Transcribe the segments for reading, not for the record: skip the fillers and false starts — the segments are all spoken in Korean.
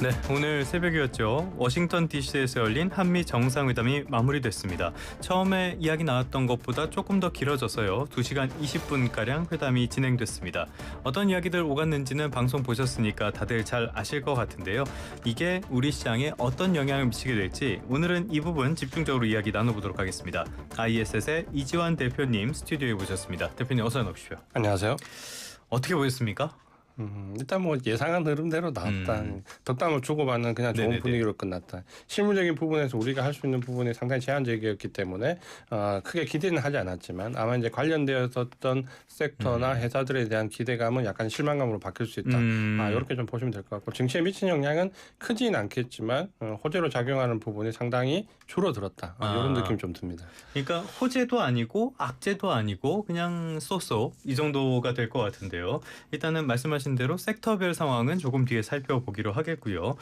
네, 오늘 새벽이었죠. 워싱턴 DC에서 열린 한미 정상회담이 마무리됐습니다. 처음에 이야기 나왔던 것보다 조금 더 길어져서요. 2시간 20분가량 회담이 진행됐습니다. 어떤 이야기들 오갔는지는 방송 보셨으니까 다들 잘 아실 것 같은데요. 이게 우리 시장에 어떤 영향을 미치게 될지 오늘은 이 부분 집중적으로 이야기 나눠보도록 하겠습니다. ISS의 이지환 대표님 스튜디오에 모셨습니다. 대표님 어서 나오십시오. 안녕하세요. 어떻게 보셨습니까? 일단 뭐 예상한 흐름대로 나왔다. 덕담을 주고받는 그냥 좋은 네네네. 분위기로 끝났다. 실무적인 부분에서 우리가 할 수 있는 부분이 상당히 제한적이었기 때문에 크게 기대는 하지 않았지만 아마 이제 관련되었던 섹터나 회사들에 대한 기대감은 약간 실망감으로 바뀔 수 있다. 이렇게 좀 보시면 될 것 같고 증시에 미친 영향은 크지는 않겠지만 호재로 작용하는 부분이 상당히 줄어들었다. 이런 느낌이 좀 듭니다. 그러니까 호재도 아니고 악재도 아니고 그냥 쏘쏘 이 정도가 될 것 같은데요. 일단은 말씀하신 대로 섹터별 상황은 조금 뒤에 살펴보기로 하겠고요.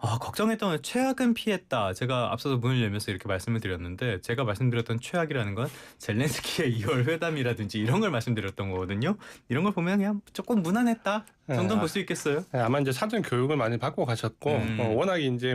걱정했던 최악은 피했다. 제가 앞서서 문을 열면서 이렇게 말씀을 드렸는데 제가 말씀드렸던 최악이라는 건 젤렌스키의 2월 회담이라든지 이런 걸 말씀드렸던 거거든요. 이런 걸 보면 그냥 조금 무난했다 정도는 볼 수 있겠어요. 아마 이제 사전 교육을 많이 받고 가셨고 워낙 이제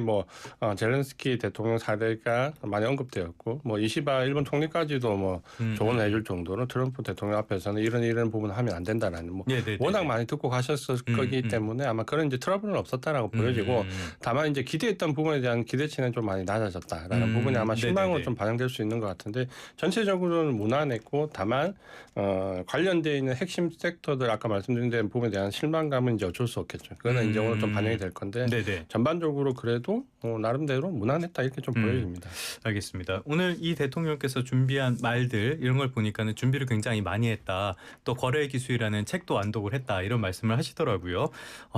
젤렌스키 대통령 사례가 많이 언급되었고 이시바 일본 총리까지도 조언을 해줄 정도로 트럼프 대통령 앞에서는 이런 부분을 하면 안 된다라는 워낙 많이 듣고 가셨을 거기 때문에 아마 그런 이제 트러블은 없었다라고 보여지고 다만 이제 기대했던 부분에 대한 기대치는 좀 많이 낮아졌다라는 부분이 아마 실망으로 좀 반영될 수 있는 것 같은데 전체적으로는 무난했고 다만 관련되어 있는 핵심 섹터들 아까 말씀드린 부분에 대한 실망감은 이제 어쩔 수 없겠죠. 그거는 이제 오늘 좀 반영이 될 건데 전반적으로 그래도 나름대로 무난했다 이렇게 좀 보여집니다. 알겠습니다. 오늘 이 대통령께서 준비한 말들 이런 걸 보니까는 준비를 굉장히 많이 했다. 또 거래 기술이라는 책도 안독을 했다. 이런 말씀을 하시더라고요.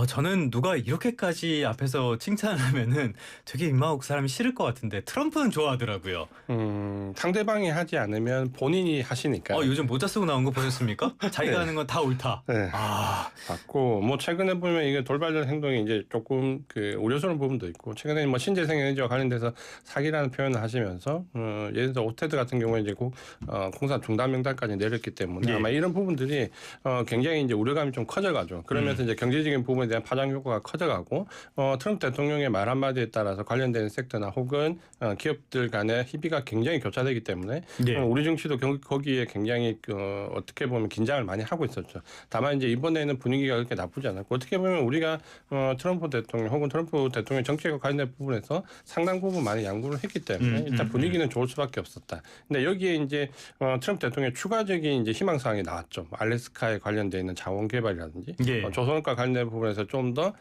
저는 누가 이렇게까지 앞에서 칭찬을 하면은 되게 입마욱 사람이 싫을 것 같은데 트럼프는 좋아하더라고요. 상대방이 하지 않으면 본인이 하시니까. 요즘 모자 쓰고 나온 거 보셨습니까? 자기가 하는 건 다 옳다. 네. 맞고 최근에 보면 이게 돌발적 행동이 이제 조금 우려스러운 부분도 있고 최근에 신재생 에너지와 관련돼서 사기라는 표현을 하시면서 예를 들어 오테드 같은 경우에 이제 공사 중단 명단까지 내렸기 때문에 아마 이런 부분들이 굉장히 이제 우려감이 좀 커져가죠. 그러면서 이제 경제적인 부분에 대한 파장 효과가 커져가고 트럼프 대통령의 말 한마디에 따라서 관련된 섹터나 혹은 기업들 간의 희비가 굉장히 교차되기 때문에 우리 정치도 거기에 굉장히 어떻게 보면 긴장을 많이 하고 있었죠. 다만 이제 이번에는 분위기가 그렇게 나쁘지 않았고 어떻게 보면 우리가 트럼프 대통령 혹은 트럼프 대통령 정책과 관련된 부분에서 상당 부분 많이 양보를 했기 때문에 일단 분위기는 좋을 수밖에 없었다. 근데 여기에 이제 트럼프 대통령의 추가적인 이제 희망사항이 나왔죠. 알래스카에 관련돼 있는 자원 개발이라든지 조선업과 관련된 부분에서 좀 더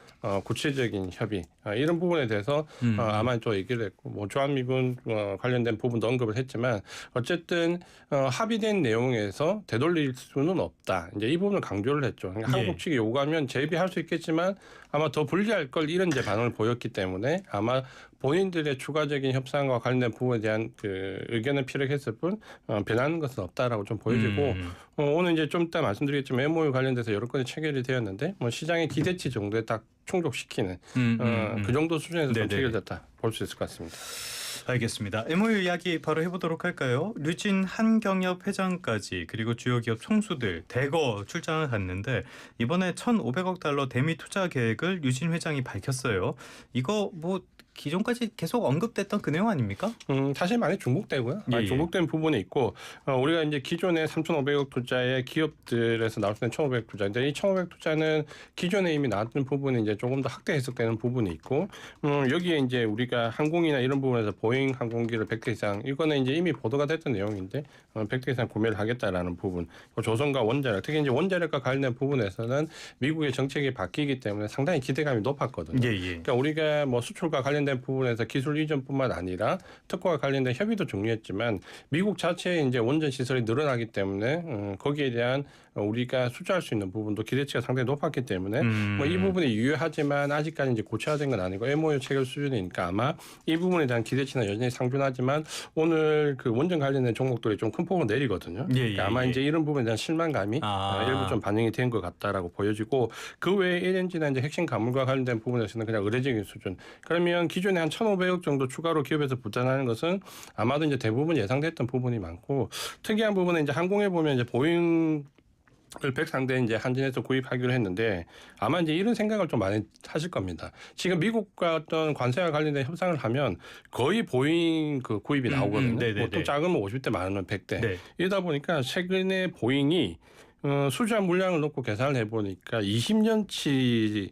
구체적인 협의 이런 부분에 대해서 아마 좀 얘기를 했고 주한미군 관련된 부분도 언급을 했지만 어쨌든 합의된 내용에서 되돌릴 수는 없다. 이제 이 부분을 강조를 했죠. 그러니까 한국 측이 요구하면 재비할 수 있겠지만 아마 더 불리할 걸 이런 이제 반응을 보였기 때문에 아마 본인들의 추가적인 협상과 관련된 부분에 대한 의견을 피력했을 뿐 변하는 것은 없다라고 좀 보여지고 오늘 이제 좀 이따 말씀드리겠지만 MOU 관련돼서 여러 건이 체결이 되었는데 시장의 기대치 정도에 딱 충족시키는 그 정도 수준에서 좀 체결됐다 볼 수 있을 것 같습니다. 알겠습니다. MOU 이야기 바로 해보도록 할까요? 류진 한경협 회장까지 그리고 주요 기업 총수들 대거 출장을 갔는데 이번에 1,500억 달러 대미 투자 계획을 류진 회장이 밝혔어요. 이거 기존까지 계속 언급됐던 그 내용 아닙니까? 사실 많이 중복되고요. 중복된 부분이 있고 우리가 이제 기존에 3,500억 투자의 기업들에서 나올 수 있는 1,500 투자인데 이 1,500 투자는 기존에 이미 나왔던 부분이 이제 조금 더 확대 해석되는 부분이 있고 여기에 이제 우리가 항공이나 이런 부분에서 보잉 항공기를 100대 이상 이거는 이제 이미 보도가 됐던 내용인데 100대 이상 구매를 하겠다라는 부분. 조선과 원자력 특히 이제 원자력과 관련된 부분에서는 미국의 정책이 바뀌기 때문에 상당히 기대감이 높았거든요. 그러니까 우리가 수출과 관련된 부분에서 기술 이전뿐만 아니라 특허와 관련된 협의도 중요했지만 미국 자체의 이제 원전 시설이 늘어나기 때문에 거기에 대한 우리가 수주할 수 있는 부분도 기대치가 상당히 높았기 때문에 이 부분이 유효하지만 아직까지 이제 고쳐야 된 건 아니고 MOU 체결 수준이니까 아마 이 부분에 대한 기대치는 여전히 상존하지만 오늘 원전 관련된 종목들이 좀 큰 폭으로 내리거든요. 그러니까 아마 이제 이런 부분에 대한 실망감이 일부 좀 반영이 된 것 같다라고 보여지고 그 외에 LNG나 이제 핵심 가물과 관련된 부분에서는 그냥 의례적인 수준. 그러면 기존에 한 1,500억 정도 추가로 기업에서 부담하는 것은 아마도 이제 대부분 예상됐던 부분이 많고 특이한 부분은 이제 항공에 보면 이제 보잉 을100 상대 이제 한진에서 구입하기로 했는데 아마 이제 이런 생각을 좀 많이 하실 겁니다. 지금 미국과 어떤 관세와 관련된 협상을 하면 거의 보잉 그 구입이 나오거든요. 네네네. 보통 작으면 50대, 많으면 100대. 네. 이러다 보니까 최근에 보잉이 수주한 물량을 놓고 계산을 해보니까 20년치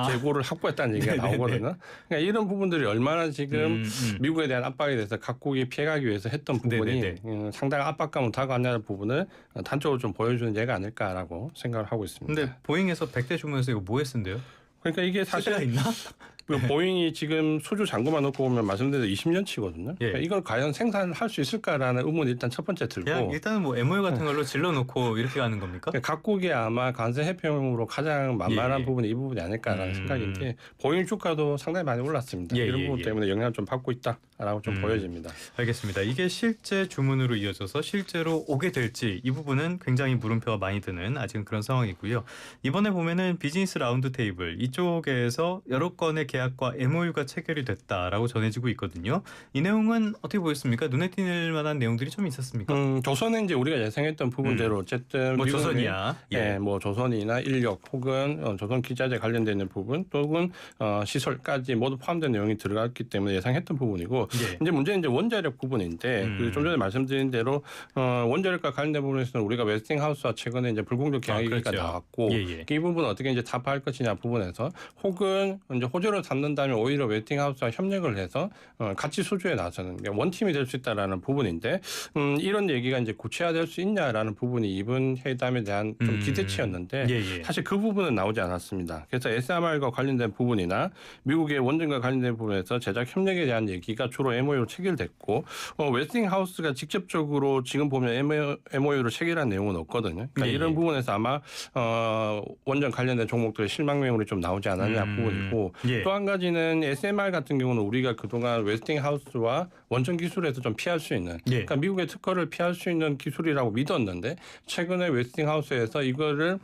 재고를 확보했다는 얘기가 네네네. 나오거든요. 그러니까 이런 부분들이 얼마나 지금 미국에 대한 압박에 대해서 각국이 피해가기 위해서 했던 부분이 네네네. 상당한 압박감을 다가왔다는 부분을 단적으로 좀 보여주는 예가 아닐까라고 생각을 하고 있습니다. 근데 보잉에서 100대 주문해서 이거 뭐 했는데요? 그러니까 이게 사실 사실 있나? 그 보잉이 지금 수주 잔고만 놓고 보면 말씀드린 20년치거든요. 예. 그러니까 이걸 과연 생산을 할 수 있을까라는 의문이 일단 첫 번째 들고 그냥 일단은 뭐 MOU 같은 걸로 질러놓고 이렇게 가는 겁니까? 그러니까 각국이 아마 관세 해평으로 가장 만만한 예. 부분이 이 부분이 아닐까라는 생각인데 보잉 주가도 상당히 많이 올랐습니다. 예, 이런 예, 부분 예. 때문에 영향을 좀 받고 있다라고 좀 보여집니다. 알겠습니다. 이게 실제 주문으로 이어져서 실제로 오게 될지 이 부분은 굉장히 물음표가 많이 드는 아직은 그런 상황이고요. 이번에 보면은 비즈니스 라운드 테이블 이쪽에서 여러 건의 계약과 MOU가 체결이 됐다라고 전해지고 있거든요. 이 내용은 어떻게 보였습니까? 눈에 띄는 만한 내용들이 좀 있었습니까? 조선은 이제 우리가 예상했던 부분대로 어쨌든 뭐 미국의 조선이야. 예, 뭐 조선이나 인력 혹은 조선 기자재 관련된 부분 또는 시설까지 모두 포함된 내용이 들어갔기 때문에 예상했던 부분이고 예. 이제 문제는 이제 원자력 부분인데 그 좀 전에 말씀드린 대로 원자력과 관련된 부분에서는 우리가 웨스팅하우스와 최근에 이제 불공정 계약이가 그렇죠. 나왔고 예. 이 부분은 어떻게 이제 타파할 것이냐 부분에서 혹은 이제 호재로 삼는다면 오히려 웨스팅하우스와 협력을 해서 같이 수주에 나서는 원팀이 될 수 있다라는 부분인데 이런 얘기가 이제 구체화될 수 있냐라는 부분이 이번 회담에 대한 좀 기대치였는데 예. 사실 그 부분은 나오지 않았습니다. 그래서 SMR과 관련된 부분이나 미국의 원전과 관련된 부분에서 제작 협력에 대한 얘기가 주로 MOU로 체결됐고 웨스팅하우스가 직접적으로 지금 보면 MOU로 체결한 내용은 없거든요. 그러니까 이런 부분에서 아마 원전 관련된 종목들의 실망 매물이 좀 나오지 않았냐 부분이고 예. 또 한 가지는 SMR 같은 경우는 우리가 그동안 웨스팅하우스와 원전 기술에서 좀 피할 수 있는 그러니까 미국의 특허를 피할 수 있는 기술이라고 믿었는데 최근에 웨스팅하우스에서 이거를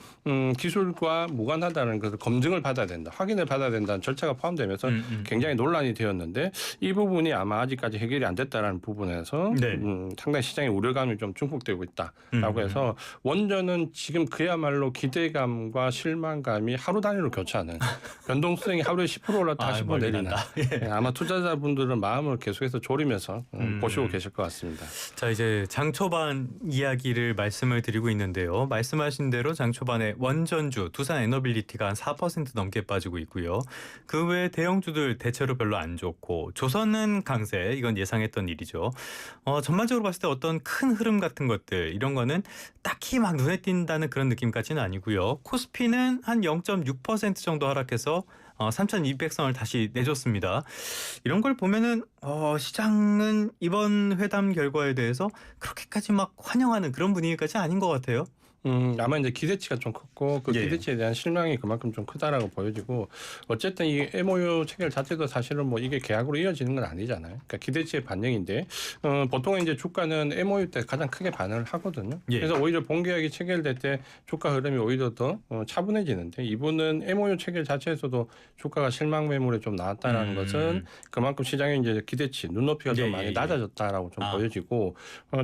기술과 무관하다는 것을 검증을 받아야 된다. 확인을 받아야 된다는 절차가 포함되면서 굉장히 논란이 되었는데 이 부분이 아마 아직까지 해결이 안 됐다라는 부분에서 상당히 시장의 우려감이 좀 증폭되고 있다라고 해서 원전은 지금 그야말로 기대감과 실망감이 하루 단위로 교차하는 변동성이 하루에 10% 올랐다 10% 내리는 아마 투자자분들은 마음을 계속해서 졸이면서 보시고 계실 것 같습니다. 자, 이제 장 초반 이야기를 말씀을 드리고 있는데요. 말씀하신 대로 장 초반에 원전주 두산 에너빌리티가 한 4% 넘게 빠지고 있고요. 그 외에 대형주들 대체로 별로 안 좋고 조선은 강세, 이건 예상했던 일이죠. 전반적으로 봤을 때 어떤 큰 흐름 같은 것들 이런 거는 딱히 막 눈에 띈다는 그런 느낌까지는 아니고요. 코스피는 한 0.6% 정도 하락해서 3,200선을 다시 내줬습니다. 이런 걸 보면은 시장은 이번 회담 결과에 대해서 그렇게까지 막 환영하는 그런 분위기까지 아닌 것 같아요. 아마 이제 기대치가 좀 컸고 그 기대치에 대한 실망이 그만큼 좀 크다라고 보여지고 어쨌든 이 MOU 체결 자체도 사실은 뭐 이게 계약으로 이어지는 건 아니잖아요. 그러니까 기대치의 반영인데 보통은 이제 주가는 MOU 때 가장 크게 반응을 하거든요. 그래서 오히려 본계약이 체결될 때 주가 흐름이 오히려 더 차분해지는데 이분은 MOU 체결 자체에서도 주가가 실망 매물에 좀 나왔다라는 것은 그만큼 시장의 이제 기대치 눈높이가 좀 많이 낮아졌다라고 좀 보여지고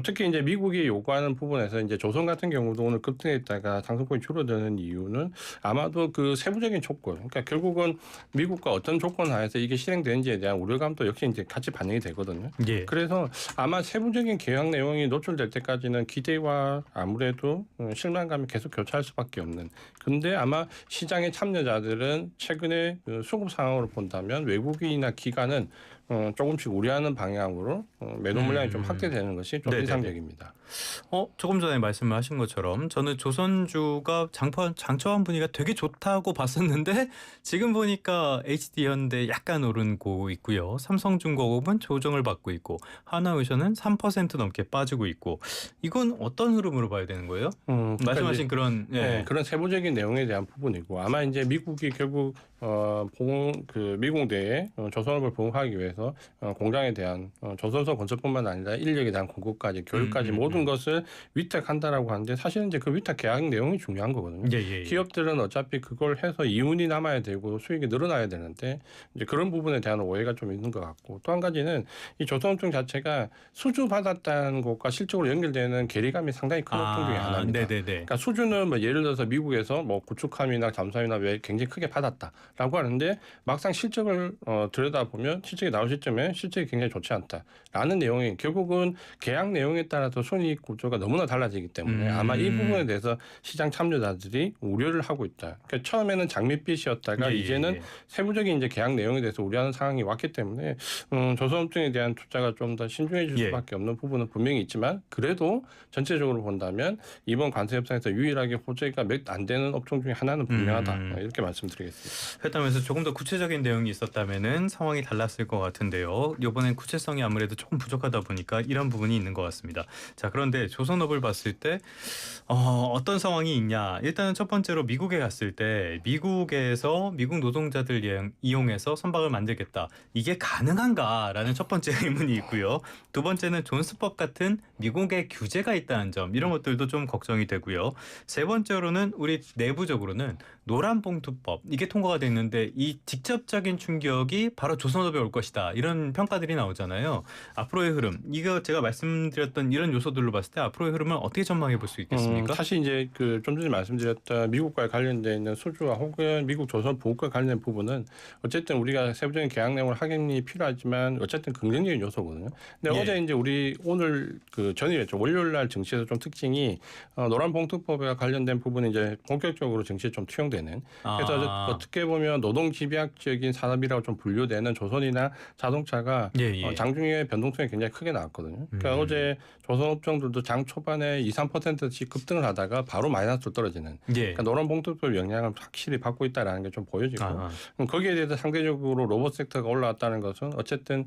특히 이제 미국이 요구하는 부분에서 이제 조선 같은 경우도 오늘 급등했다가 상승폭이 줄어드는 이유는 아마도 그 세부적인 조건, 그러니까 결국은 미국과 어떤 조건 하에서 이게 실행되는지에 대한 우려감도 역시 이제 같이 반영이 되거든요. 그래서 아마 세부적인 계약 내용이 노출될 때까지는 기대와 아무래도 실망감이 계속 교차할 수밖에 없는. 근데 아마 시장의 참여자들은 최근에 수급 상황으로 본다면 외국인이나 기관은 조금씩 우려하는 방향으로 매도 물량이 좀 확대되는 것이 좀 인상적입니다. 조금 전에 말씀을 하신 것처럼 저는 조선주가 장초반 분위기가 되게 좋다고 봤었는데 지금 보니까 HD현대 약간 오르고 있고요. 삼성중공업은 조정을 받고 있고 하나의션은 3% 넘게 빠지고 있고 이건 어떤 흐름으로 봐야 되는 거예요? 말씀하신 그런 그런 세부적인 내용에 대한 부분이고 아마 이제 미국이 결국 미공대에 조선업을 보호하기 위해서 해서 공장에 대한 조선소 건설뿐만 아니라 인력에 대한 공급까지 교육까지 모든 것을 위탁한다라고 하는데 사실은 이제 그 위탁 계약 내용이 중요한 거거든요. 기업들은 어차피 그걸 해서 이윤이 남아야 되고 수익이 늘어나야 되는데 이제 그런 부분에 대한 오해가 좀 있는 것 같고 또 한 가지는 이 조선업종 자체가 수주 받았다는 것과 실적으로 연결되는 괴리감이 상당히 큰 업종 중에 하나입니다. 그러니까 수주는 뭐 예를 들어서 미국에서 뭐 구축함이나 잠수함이나 왜 굉장히 크게 받았다라고 하는데 막상 실적을 들여다보면 실적이 나올 시점에 실적이 굉장히 좋지 않다라는 내용이 결국은 계약 내용에 따라서 손익 구조가 너무나 달라지기 때문에 아마 이 부분에 대해서 시장 참여자들이 우려를 하고 있다. 그러니까 처음에는 장밋빛이었다가 이제는 세부적인 이제 계약 내용에 대해서 우려하는 상황이 왔기 때문에 조선업종에 대한 투자가 좀 더 신중해질 수밖에 없는 부분은 분명히 있지만 그래도 전체적으로 본다면 이번 관세 협상에서 유일하게 호재가 몇 안 되는 업종 중에 하나는 분명하다. 이렇게 말씀드리겠습니다. 회담에서 조금 더 구체적인 내용이 있었다면은 상황이 달랐을 것 같은데요. 이번엔 구체성이 아무래도 조금 부족하다 보니까 이런 부분이 있는 것 같습니다. 자, 그런데 조선업을 봤을 때 어떤 상황이 있냐? 일단은 첫 번째로 미국에 갔을 때 미국에서 미국 노동자들 이용해서 선박을 만들겠다. 이게 가능한가라는 첫 번째 의문이 있고요. 두 번째는 존스법 같은 미국의 규제가 있다는 점 이런 것들도 좀 걱정이 되고요. 세 번째로는 우리 내부적으로는 노란봉투법 이게 통과가 됐는데 이 직접적인 충격이 바로 조선업에 올 것이다 이런 평가들이 나오잖아요. 앞으로의 흐름 이거 제가 말씀드렸던 이런 요소들로 봤을 때 앞으로의 흐름을 어떻게 전망해 볼 수 있겠습니까? 사실 이제 그 좀 전에 말씀드렸던 미국과 관련돼 있는 수주와 혹은 미국 조선 보급과 관련된 부분은 어쨌든 우리가 세부적인 계약 내용을 확인이 필요하지만 어쨌든 긍정적인 요소거든요. 근데 어제 이제 우리 오늘 그 전일이었죠. 월요일 날 증시에서 좀 특징이 노란봉투법과 관련된 부분이 이제 본격적으로 증시에 좀 투영되는. 그래서 어떻게 보면 노동 집약적인 산업이라고 좀 분류되는 조선이나 자동차가 장중에 변동성이 굉장히 크게 나왔거든요. 그러니까 어제 조선업종들도 장 초반에 2~3%씩 급등을 하다가 바로 마이너스로 떨어지는. 그러니까 노란봉투법 영향을 확실히 받고 있다는 게 좀 보여지고 거기에 대해서 상대적으로 로봇 섹터가 올라왔다는 것은 어쨌든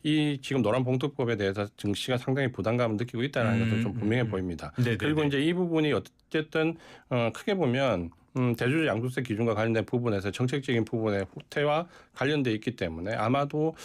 이 지금 노란봉투법에 대해서 증시가 상당히 부담감을 느끼고 있다는 것도 좀 분명해 보입니다. 그리고 이제 이 부분이 어쨌든 크게 보면 대주주 양도세 기준과 관련된 부분에서 정책적인 부분의 후퇴와 관련돼 있기 때문에 아마도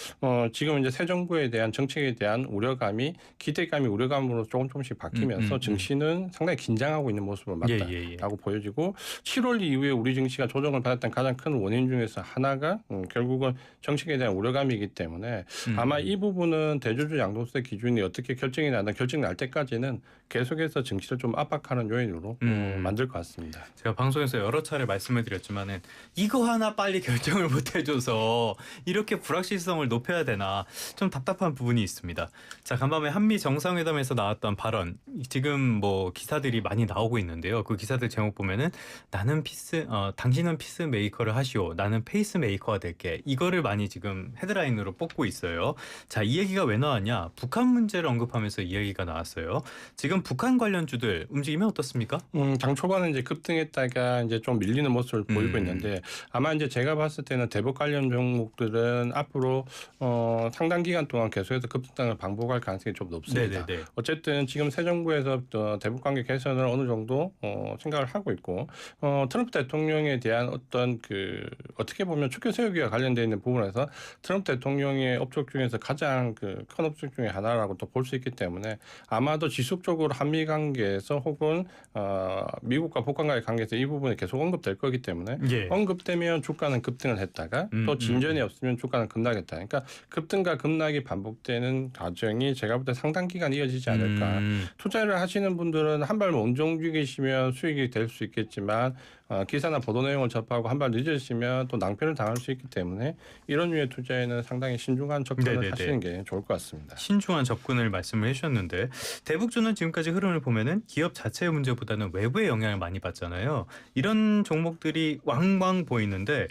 지금 이제 새 정부에 대한 정책에 대한 우려감이 기대감이 우려감으로 조금씩 바뀌면서 증시는 상당히 긴장하고 있는 모습을 맞다라고 보여지고 7월 이후에 우리 증시가 조정을 받았던 가장 큰 원인 중에서 하나가 결국은 정책에 대한 우려감이기 때문에 아마 이 부분은 대주주 양도세 기준이 어떻게 결정이 날 때까지는 계속해서 증시를 좀 압박하는 요인으로 만들 것 같습니다. 제가 방송에서 여러 차례 말씀을 드렸지만은 이거 하나 빨리 결정을 못 해줘서 이렇게 불확실성을 높여야 되나 좀 답답한 부분이 있습니다. 자, 간밤에 한미 정상회담에서 나왔던 발언 지금 뭐 기사들이 많이 나오고 있는데요. 그 기사들 제목 보면은 당신은 피스메이커를 하시오. 나는 페이스메이커가 될게. 이거를 많이 지금 헤드라인으로 뽑고 있어요. 자, 이 얘기가 왜 나왔냐? 북한 문제를 언급하면서 이 얘기가 나왔어요. 지금 북한 관련주들 움직이면 어떻습니까? 장 초반에 이제 급등했다가 이제 좀 밀리는 모습을 보이고 있는데 아마 이제 제가 봤을 때는 대북 관련 종목들은 앞으로 상당 기간 동안 계속해서 급등을 반복할 가능성이 좀 높습니다. 어쨌든 지금 새 정부에서 대북 관계 개선을 어느 정도 생각을 하고 있고 트럼프 대통령에 대한 어떤 그 어떻게 보면 축교 세우기와 관련되어 있는 부분에서 트럼프 대통령의 업적 중에서 가장 그 큰 업적 중에 하나라고 또 볼 수 있기 때문에 아마도 지속적으로 한미 관계에서 혹은 미국과 북한 간의 관계에서 이 부분이 계속 언급될 거기 때문에 언급되면 주가는 급등을 했다가 또 진전이 없으면 주가는 급락했다. 그러니까 급등과 급락이 반복되는 과정이 제가 볼 때 상당 기간 이어지지 않을까. 투자를 하시는 분들은 한 발 먼저 움직이시면 수익이 될 수 있겠지만 기사나 보도 내용을 접하고 한 발 늦으시면 또 낭패를 당할 수 있기 때문에 이런 류의 투자에는 상당히 신중한 접근을 하시는 게 좋을 것 같습니다. 신중한 접근을 말씀을 해주셨는데 대북주는 지금까지 흐름을 보면은 기업 자체의 문제보다는 외부의 영향을 많이 받잖아요. 이런 종목들이 왕왕 보이는데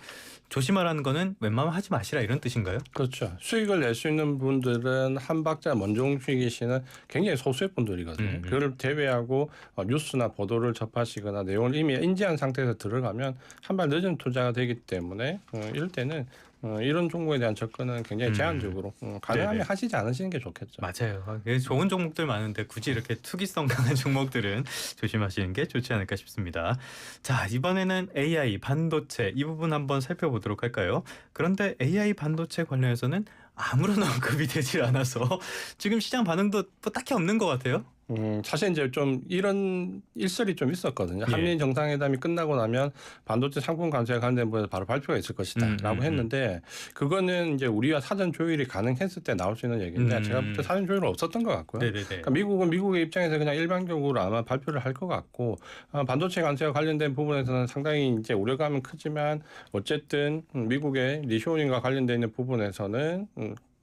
조심하라는 거는 웬만하면 하지 마시라 이런 뜻인가요? 그렇죠. 수익을 낼 수 있는 분들은 한 박자 먼저 움직이시는 굉장히 소수의 분들이거든요. 그걸 제외하고 뉴스나 보도를 접하시거나 내용을 이미 인지한 상태에서 들어가면 한 발 늦은 투자가 되기 때문에 이럴 때는 이런 종목에 대한 접근은 굉장히 제한적으로 가능하면 네네. 하시지 않으시는 게 좋겠죠. 맞아요. 좋은 종목들 많은데 굳이 이렇게 투기성 강한 종목들은 조심하시는 게 좋지 않을까 싶습니다. 자, 이번에는 AI 반도체 이 부분 한번 살펴보도록 할까요? 그런데 AI 반도체 관련해서는 아무런 언급이 되질 않아서 지금 시장 반응도 뭐 딱히 없는 것 같아요. 사실 이제 좀 이런 일설이 좀 있었거든요. 예. 한미 정상회담이 끝나고 나면 반도체 상품 관세에 관련된 부분에서 바로 발표가 있을 것이다라고 했는데 그거는 이제 우리와 사전 조율이 가능했을 때 나올 수 있는 얘기인데 제가 볼 때 사전 조율은 없었던 것 같고요. 네네네. 그러니까 미국은 미국의 입장에서 그냥 일반적으로 아마 발표를 할 것 같고 반도체 관세와 관련된 부분에서는 상당히 이제 우려감은 크지만 어쨌든 미국의 리쇼닝과 관련돼 있는 부분에서는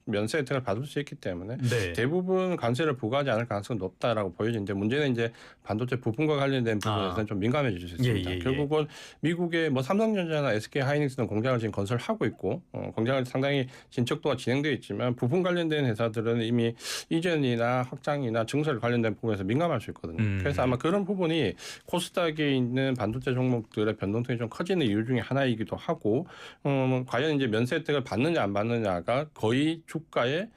면세 혜택을 받을 수 있기 때문에 네. 대부분 관세를 부과하지 않을 가능성이 높다라고 보여지는데 문제는 이제 반도체 부품과 관련된 부분에서는 좀 민감해질 수 있습니다. 예. 결국은 미국의 뭐 삼성전자나 SK 하이닉스는 공장을 지금 건설하고 있고 공장을 상당히 진척도가 진행되어 있지만 부품 관련된 회사들은 이미 이전이나 확장이나 증설 관련된 부분에서 민감할 수 있거든요. 그래서 아마 그런 부분이 코스닥에 있는 반도체 종목들의 변동성이 좀 커지는 이유 중에 하나이기도 하고 과연 이제 면세 혜택을 받느냐 안 받느냐가 거의 주가의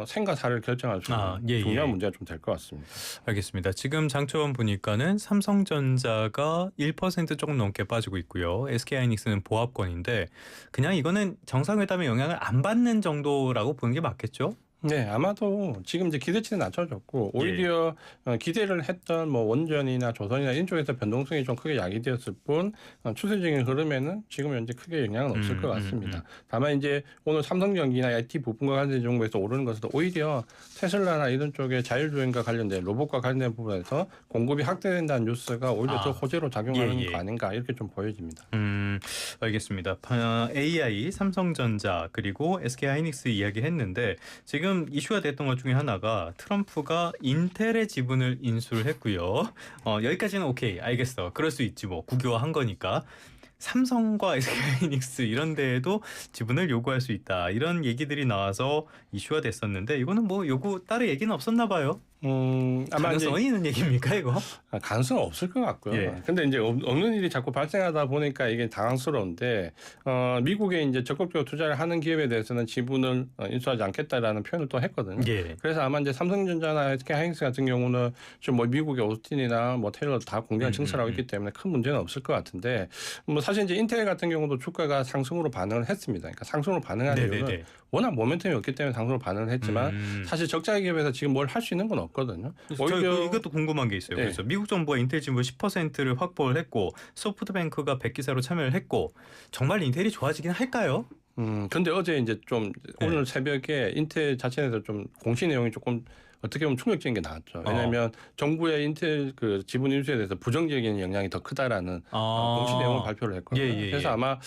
생과 사를 결정할 수 있는 중요한 문제가 좀 될 것 같습니다. 알겠습니다. 지금 장초원 보니까는 삼성전자가 1% 조금 넘게 빠지고 있고요. SK하이닉스는 보합권인데 그냥 이거는 정상회담의 영향을 안 받는 정도라고 보는 게 맞겠죠? 네, 아마도 지금 이제 기대치는 낮춰졌고 오히려 기대를 했던 뭐 원전이나 조선이나 이런 쪽에서 변동성이 좀 크게 야기되었을 뿐 추세적인 흐름에는 지금 현재 크게 영향은 없을 것 같습니다. 다만 이제 오늘 삼성전기나 IT 부품과 관련된 종목에서 오르는 것은 오히려 테슬라나 이런 쪽의 자율주행과 관련된 로봇과 관련된 부분에서 공급이 확대된다는 뉴스가 오히려 더 호재로 작용하는 거 아닌가 이렇게 좀 보여집니다. 알겠습니다. AI, 삼성전자 그리고 SK하이닉스 이야기했는데 지금 이슈가 됐던 것 중에 하나가 트럼프가 인텔의 지분을 인수를 했고요. 여기까지는 오케이, 알겠어. 그럴 수 있지 뭐 국유화한 거니까. 삼성과 SK하이닉스 이런 데에도 지분을 요구할 수 있다. 이런 얘기들이 나와서 이슈가 됐었는데 이거는 뭐 요구 따로 얘기는 없었나 봐요. 아마 가능성이 있는 얘기입니까 이거? 가능성은 없을 것 같고요. 예. 근데 이제 없는 일이 자꾸 발생하다 보니까 이게 당황스러운데 미국에 이제 적극적으로 투자를 하는 기업에 대해서는 지분을 인수하지 않겠다라는 표현을 또 했거든요. 예. 그래서 아마 이제 삼성전자나 SK하이닉스 같은 경우는 좀 뭐 미국의 오스틴이나 뭐 테일러 다 공장을 증설하고 있기 때문에 큰 문제는 없을 것 같은데 뭐 사실 이제 인텔 같은 경우도 주가가 상승으로 반응을 했습니다. 그러니까 상승으로 반응한 이유는 워낙 모멘텀이 없기 때문에 상승으로 반응을 했지만 사실 적자 기업에서 지금 뭘 할 수 있는 건 없거든요. 오히려 이것도 궁금한 게 있어요. 네. 그래서 미국 정부가 인텔 지분 10%를 확보를 했고 소프트뱅크가 100기사로 참여를 했고 정말 인텔이 좋아지긴 할까요? 근데 어제 이제 좀 오늘 새벽에 인텔 자체에서 좀 공시 내용이 조금 어떻게 보면 충격적인 게 나왔죠. 왜냐하면 정부의 인텔 그 지분 인수에 대해서 부정적인 영향이 더 크다라는 공시 내용을 발표를 했거든요. 그래서 아마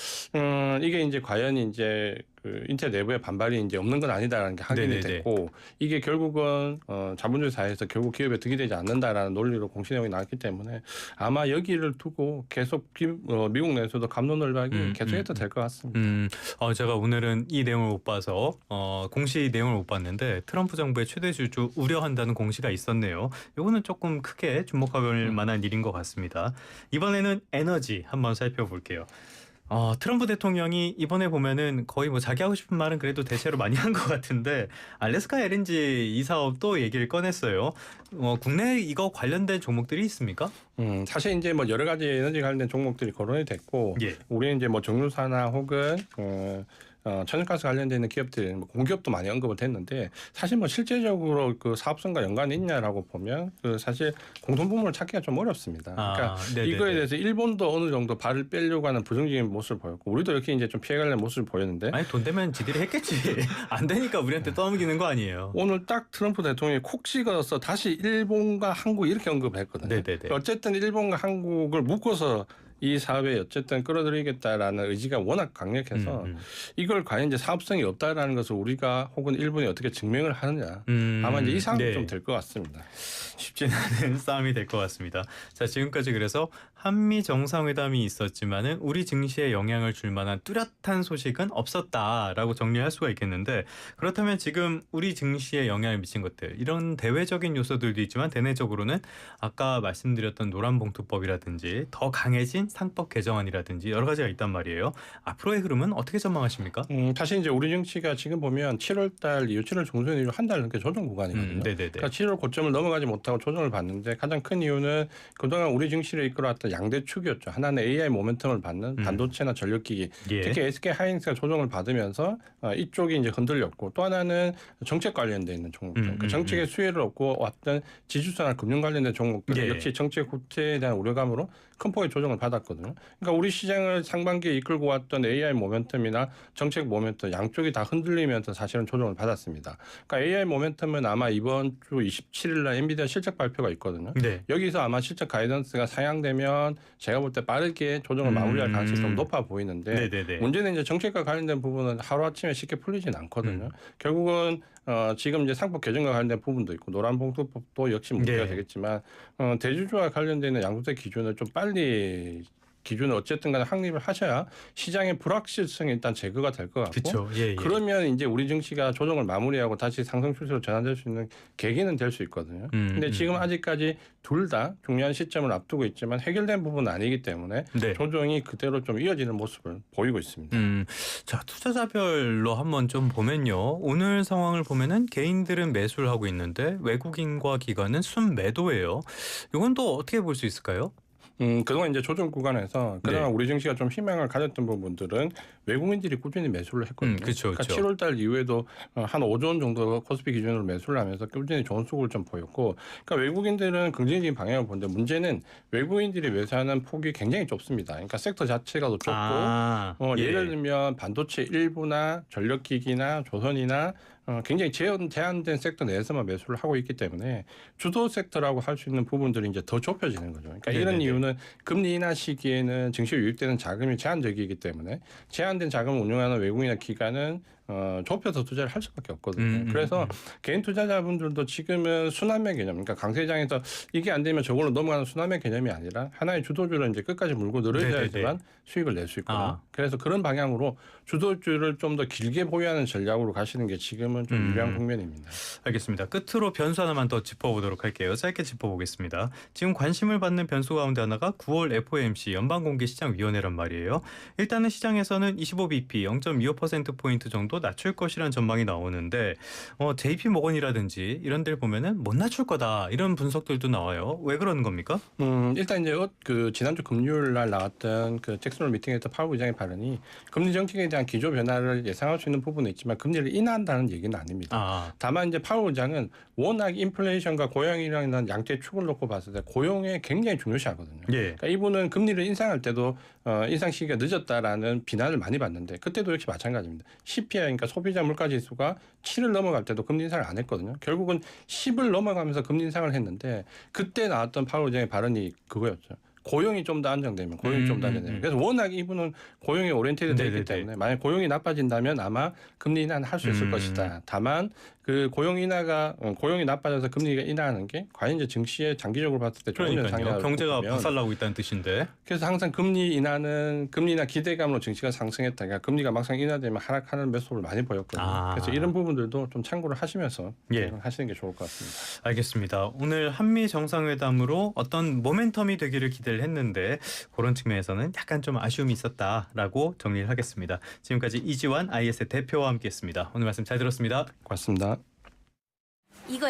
이게 이제 과연 이제 그 인텔 내부의 반발이 이제 없는 건 아니다라는 게 확인이 됐고 이게 결국은 자본주의 사회에서 결국 기업에 득이 되지 않는다라는 논리로 공시 내용이 나왔기 때문에 아마 여기를 두고 계속 미국 내에서도 갑론을박이 계속해도 될 것 같습니다. 제가 오늘은 이 내용을 못 봐서 공시 내용을 못 봤는데 트럼프 정부의 최대 주주 우려한다는 공시가 있었네요. 이거는 조금 크게 주목할 만한 일인 것 같습니다. 이번에는 에너지 한번 살펴볼게요. 트럼프 대통령이 이번에 보면은 거의 뭐 자기 하고 싶은 말은 그래도 대체로 많이 한 것 같은데 알래스카 LNG 이 사업도 얘기를 꺼냈어요. 국내에 이거 관련된 종목들이 있습니까? 사실 이제 뭐 여러 가지 에너지 관련된 종목들이 거론이 됐고 우리는 이제 뭐 정유사나 혹은 천연가스 관련돼 있는 기업들, 공기업도 많이 언급을 했는데 사실 뭐 실제적으로 그 사업성과 연관이 있냐라고 보면 그 사실 공통부문을 찾기가 좀 어렵습니다. 그러니까 이거에 대해서 일본도 어느 정도 발을 빼려고 하는 부정적인 모습을 보였고 우리도 이렇게 이제 좀 피해가려는 모습을 보였는데 아니 돈 되면 지들이 했겠지. 안 되니까 우리한테 떠넘기는 거 아니에요. 오늘 딱 트럼프 대통령이 콕 찍어서 다시 일본과 한국 이렇게 언급을 했거든요. 어쨌든 일본과 한국을 묶어서 이 사업에 어쨌든 끌어들이겠다라는 의지가 워낙 강력해서 이걸 과연 이제 사업성이 없다라는 것을 우리가 혹은 일본이 어떻게 증명을 하느냐 아마 이제 이 상황이 좀 될 것 같습니다. 쉽지 않은 싸움이 될 것 같습니다. 자, 지금까지 그래서 한미 정상회담이 있었지만은 우리 증시에 영향을 줄 만한 뚜렷한 소식은 없었다라고 정리할 수가 있겠는데 그렇다면 지금 우리 증시에 영향을 미친 것들 이런 대외적인 요소들도 있지만 대내적으로는 아까 말씀드렸던 노란봉투법이라든지 더 강해진 나온 상법 개정안이라든지 여러 가지가 있단 말이에요. 앞으로의 흐름은 어떻게 전망하십니까? 사실 이제 우리 증시가 지금 보면 7월 이후 7월 중순 이후 한 달 넘게 조정 구간이거든요. 네네네. 그러니까 7월 고점을 넘어가지 못하고 조정을 받는데 가장 큰 이유는 그동안 우리 증시를 이끌어왔던 양대 축이었죠. 하나는 AI 모멘텀을 받는 반도체나 전력기기, 예. 특히 SK 하이닉스가 조정을 받으면서 이쪽이 이제 흔들렸고, 또 하나는 정책 관련돼 있는 종목들, 그 정책의 수혜를 얻고 왔던 지주사나 금융 관련된 종목들 예. 역시 정책 후퇴에 대한 우려감으로 큰 폭의 조정을 받았거든요. 그러니까 우리 시장을 상반기에 이끌고 왔던 AI 모멘텀이나 정책 모멘텀 양쪽이 다 흔들리면서 사실은 조정을 받았습니다. 그러니까 AI 모멘텀은 아마 이번 주 27일 날 엔비디아 실적 발표가 있거든요. 네. 여기서 아마 실적 가이던스가 상향되면 제가 볼 때 빠르게 조정을 마무리할 가능성이 좀 높아 보이는데, 네네네. 문제는 이제 정책과 관련된 부분은 하루아침에 쉽게 풀리진 않거든요. 결국은 지금 이제 상법 개정과 관련된 부분도 있고 노란봉투법도 역시 문제가 네. 되겠지만 대주주와 관련되는 양도세 기준을 좀 빨리 기준을 어쨌든 간에 확립을 하셔야 시장의 불확실성이 일단 제거가 될 것 같고, 그렇죠. 예, 예. 그러면 이제 우리 증시가 조정을 마무리하고 다시 상승 추세로 전환될 수 있는 계기는 될 수 있거든요. 근데 지금 아직까지 둘 다 중요한 시점을 앞두고 있지만 해결된 부분은 아니기 때문에 네. 조정이 그대로 좀 이어지는 모습을 보이고 있습니다. 자, 투자자별로 한번 좀 보면요. 오늘 상황을 보면은 개인들은 매수를 하고 있는데 외국인과 기관은 순매도예요. 이건 또 어떻게 볼 수 있을까요? 그동안 이제 조정 구간에서 그동안 네. 우리 증시가 좀 희망을 가졌던 부분들은 외국인들이 꾸준히 매수를 했거든요. 그쵸, 그러니까 그쵸. 7월 달 이후에도 한 5조 원 정도 코스피 기준으로 매수를 하면서 꾸준히 좋은 수급을 좀 보였고, 그러니까 외국인들은 긍정적인 방향을 보는데 문제는 외국인들이 매수하는 폭이 굉장히 좁습니다. 그러니까 섹터 자체가 더 좁고 예. 예를 들면 반도체 일부나 전력기기나 조선이나 굉장히 제한된 섹터 내에서만 매수를 하고 있기 때문에 주도 섹터라고 할 수 있는 부분들이 이제 더 좁혀지는 거죠. 그러니까 이런 네네네. 이유는 금리 인하 시기에는 증시에 유입되는 자금이 제한적이기 때문에 제한된 자금을 운용하는 외국인이나 기관은 좁혀서 투자를 할 수밖에 없거든요. 그래서 개인 투자자분들도 지금은 순환매 개념, 그러니까 강세장에서 이게 안 되면 저걸로 넘어가는 순환매 개념이 아니라 하나의 주도주를 이제 끝까지 물고 늘어져야지만 수익을 낼 수 있거든요. 그래서 그런 방향으로 주도주를 좀 더 길게 보유하는 전략으로 가시는 게 지금은 좀 유리한 국면입니다. 알겠습니다. 끝으로 변수 하나만 더 짚어보도록 할게요. 짧게 짚어보겠습니다. 지금 관심을 받는 변수 가운데 하나가 9월 FOMC 연방공개시장위원회란 말이에요. 일단은 시장에서는 25bp 0.25%포인트 정도 낮출 것이라는 전망이 나오는데 JP 모건이라든지 이런 데를 보면은 못 낮출 거다 이런 분석들도 나와요. 왜 그러는 겁니까? 일단 이제 그 지난주 금요일 날 나왔던 그 잭슨홀 미팅에서 파월 의장의 발언이 금리 정책에 대한 기조 변화를 예상할 수 있는 부분은 있지만 금리를 인하한다는 얘기는 아닙니다. 다만 이제 파월 의장은 워낙 인플레이션과 고용이라는 양대 축을 놓고 봤을 때 고용에 굉장히 중요시하거든요. 예. 그러니까 이분은 금리를 인상할 때도 인상 시기가 늦었다라는 비난을 많이 받는데 그때도 역시 마찬가지입니다. CPI, 그러니까 소비자 물가 지수가 7을 넘어갈 때도 금리 인상을 안 했거든요. 결국은 10을 넘어가면서 금리 인상을 했는데 그때 나왔던 파월 의장의 발언이 그거였죠. 고용이 좀 더 안정되면 그래서 워낙 이분은 고용에 오리엔테이드 되어 있기 때문에 만약 고용이 나빠진다면 아마 금리 인하는 할 수 있을 것이다. 다만 그 고용이 나빠져서 금리가 인하하는 게 과연 이제 증시에 장기적으로 봤을 때 좋은 현상이라고 경제가 보면, 박살나고 있다는 뜻인데. 그래서 항상 금리 인하 기대감으로 증시가 상승했다. 그러니까 금리가 막상 인하되면 하락하는 매수를 많이 보였거든요. 그래서 이런 부분들도 좀 참고를 하시면서 하시는 게 좋을 것 같습니다. 알겠습니다. 오늘 한미 정상회담으로 어떤 모멘텀이 되기를 기대를 했는데 그런 측면에서는 약간 좀 아쉬움이 있었다라고 정리를 하겠습니다. 지금까지 이지환 IS의 대표와 함께했습니다. 오늘 말씀 잘 들었습니다. 고맙습니다. 이거